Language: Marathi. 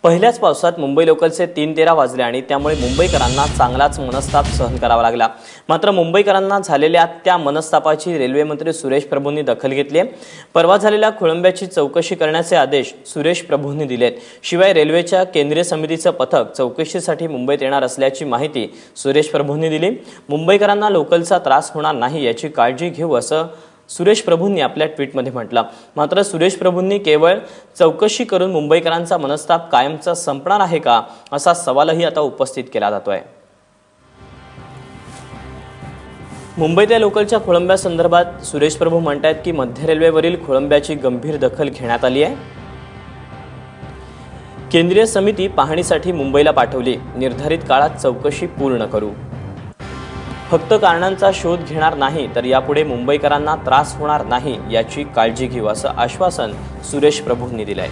पहिल्याच पावसात मुंबई लोकलचे 3:13 वाजले आणि त्यामुळे मुंबईकरांना चांगलाच मनस्ताप सहन करावा लागला। मात्र मुंबईकरांना झालेल्या त्या मनस्तापाची रेल्वे मंत्री सुरेश प्रभूंनी दखल घेतली आहे। परवा झालेल्या खोळंब्याची चौकशी करण्याचे आदेश सुरेश प्रभूंनी दिलेत। शिवाय रेल्वेच्या केंद्रीय समितीचे पथक चौकशीसाठी मुंबईत येणार असल्याची माहिती सुरेश प्रभूंनी दिली। मुंबईकरांना लोकलचा त्रास होणार नाही याची काळजी घेऊ असं सुरेश प्रभूंनी आपल्या ट्विटमध्ये म्हटलं। मात्र सुरेश प्रभूंनी केवळ चौकशी करून मुंबईकरांचा मनस्ताप कायमचा संपणार आहे का असा सवालही आता उपस्थित केला जातोय। मुंबईतल्या लोकलच्या खोळंब्यासंदर्भात सुरेश प्रभू म्हणतात की मध्य रेल्वेवरील खोळंब्याची गंभीर दखल घेण्यात आली आहे। केंद्रीय समिती पाहणीसाठी मुंबईला पाठवली। निर्धारित काळात चौकशी पूर्ण करू। फक्त कारणांचा शोध घेणार नाही तर यापुढे मुंबईकरांना त्रास होणार नाही याची काळजी घेऊ असं आश्वासन सुरेश प्रभूंनी दिलंय।